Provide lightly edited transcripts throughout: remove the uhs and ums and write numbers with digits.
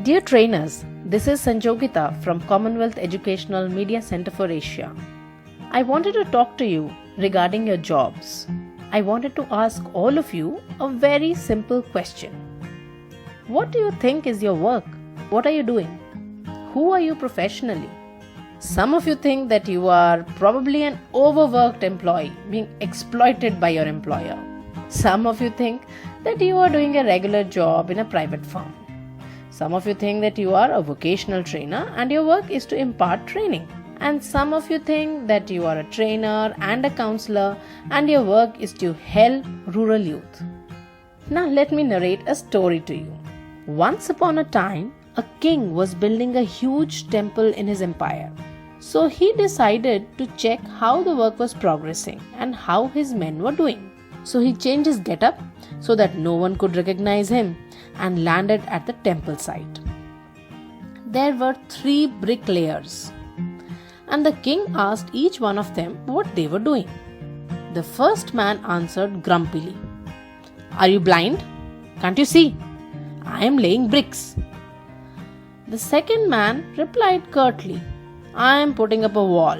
Dear trainers, this is Sanjogita from Commonwealth Educational Media Center for Asia. I wanted to talk to you regarding your jobs. I wanted to ask all of you a very simple question. What do you think is your work? What are you doing? Who are you professionally? Some of you think that you are probably an overworked employee being exploited by your employer. Some of you think that you are doing a regular job in a private firm. Some of you think that you are a vocational trainer and your work is to impart training. And some of you think that you are a trainer and a counselor and your work is to help rural youth. Now let me narrate a story to you. Once upon a time, a king was building a huge temple in his empire. So he decided to check how the work was progressing and how his men were doing. So he changed his get-up so that no one could recognize him and landed at the temple site. There were 3 bricklayers, and the king asked each one of them what they were doing. The first man answered grumpily, "Are you blind? Can't you see? I am laying bricks." The second man replied curtly, "I am putting up a wall."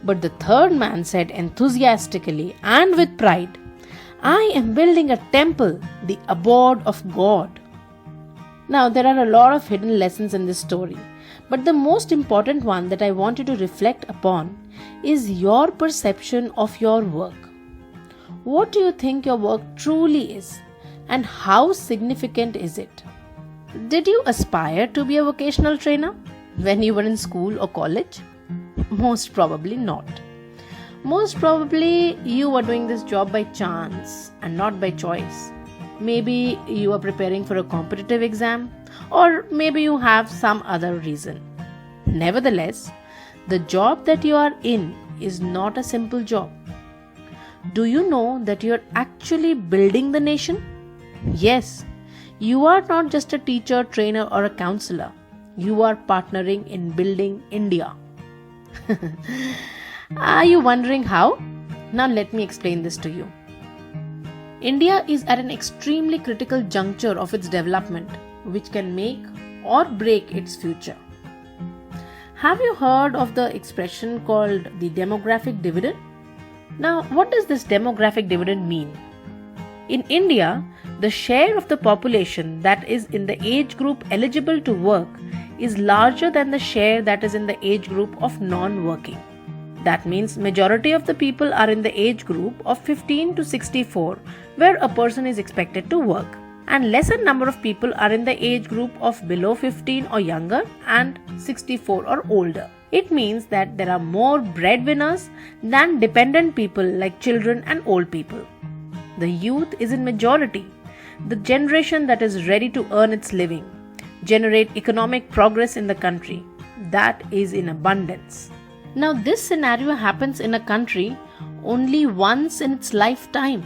But the third man said enthusiastically and with pride, "I am building a temple, the abode of God." Now there are a lot of hidden lessons in this story, but the most important one that I want you to reflect upon is your perception of your work. What do you think your work truly is, and how significant is it? Did you aspire to be a vocational trainer when you were in school or college? Most probably not. Most probably you were doing this job by chance and not by choice. Maybe you are preparing for a competitive exam, or maybe you have some other reason. Nevertheless, the job that you are in is not a simple job. Do you know that you are actually building the nation? Yes, you are not just a teacher, trainer, or a counselor. You are partnering in building India. Are you wondering how? Now let me explain this to you. India is at an extremely critical juncture of its development, which can make or break its future. Have you heard of the expression called the demographic dividend? Now, what does this demographic dividend mean? In India, the share of the population that is in the age group eligible to work is larger than the share that is in the age group of non-working. That means majority of the people are in the age group of 15 to 64, where a person is expected to work, and lesser number of people are in the age group of below 15 or younger and 64 or older. It means that there are more breadwinners than dependent people like children and old people. The youth is in majority, the generation that is ready to earn its living, generate economic progress in the country, that is in abundance. Now this scenario happens in a country only once in its lifetime.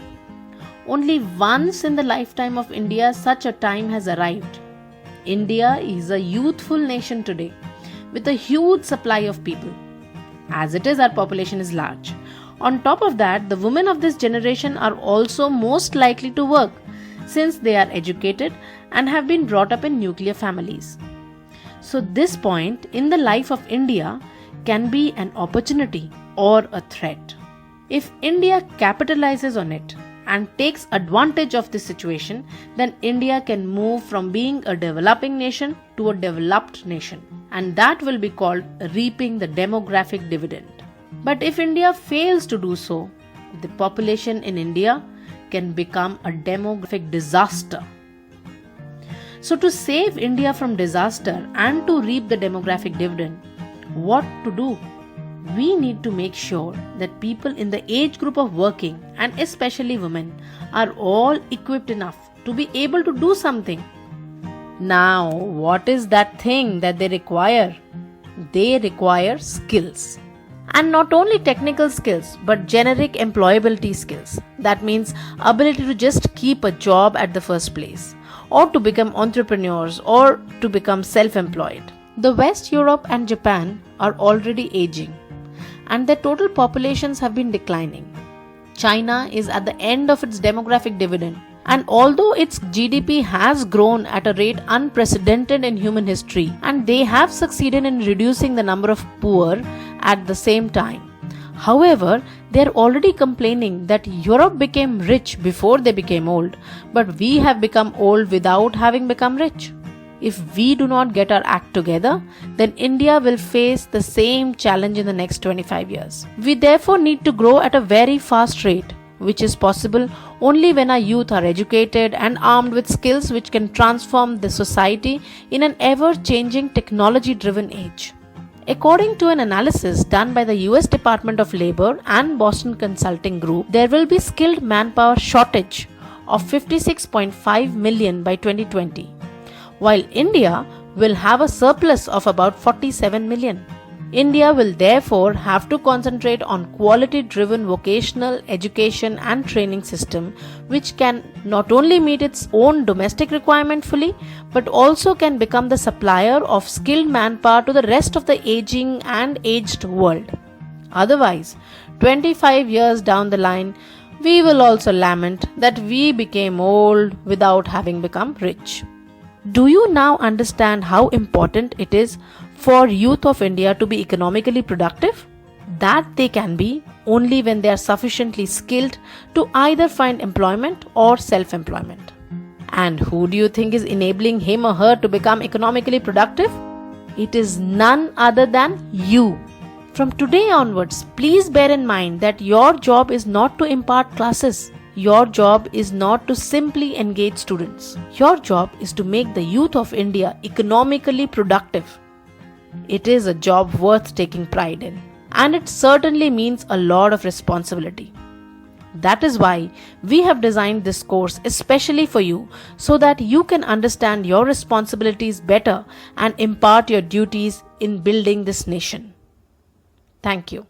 Only once in the lifetime of India such a time has arrived. India is a youthful nation today with a huge supply of people. As it is, our population is large. On top of that, the women of this generation are also most likely to work since they are educated and have been brought up in nuclear families. So this point in the life of India can be an opportunity or a threat. If India capitalizes on it and takes advantage of this situation, then India can move from being a developing nation to a developed nation, and that will be called reaping the demographic dividend. But if India fails to do so, the population in India can become a demographic disaster. So to save India from disaster and to reap the demographic dividend, what to do? We need to make sure that people in the age group of working, and especially women, are all equipped enough to be able to do something. Now, what is that thing that they require? They require skills. And not only technical skills, but generic employability skills. That means ability to just keep a job at the first place, or to become entrepreneurs, or to become self-employed. The West Europe and Japan are already aging, and their total populations have been declining. China is at the end of its demographic dividend, And although its GDP has grown at a rate unprecedented in human history, and they have succeeded in reducing the number of poor at the same time. However, they are already complaining that Europe became rich before they became old, but we have become old without having become rich. If we do not get our act together, then India will face the same challenge in the next 25 years. We therefore need to grow at a very fast rate, which is possible only when our youth are educated and armed with skills which can transform the society in an ever-changing technology-driven age. According to an analysis done by the US Department of Labor and Boston Consulting Group, there will be skilled manpower shortage of 56.5 million by 2020, while India will have a surplus of about 47 million. India will therefore have to concentrate on quality-driven vocational education and training system which can not only meet its own domestic requirement fully but also can become the supplier of skilled manpower to the rest of the aging and aged world. Otherwise, 25 years down the line, we will also lament that we became old without having become rich. Do you now understand how important it is for youth of India to be economically productive? That they can be only when they are sufficiently skilled to either find employment or self-employment. And who do you think is enabling him or her to become economically productive? It is none other than you. From today onwards, please bear in mind that your job is not to impart classes. Your job is not to simply engage students. Your job is to make the youth of India economically productive. It is a job worth taking pride in, and it certainly means a lot of responsibility. That is why we have designed this course especially for you so that you can understand your responsibilities better and impart your duties in building this nation. Thank you.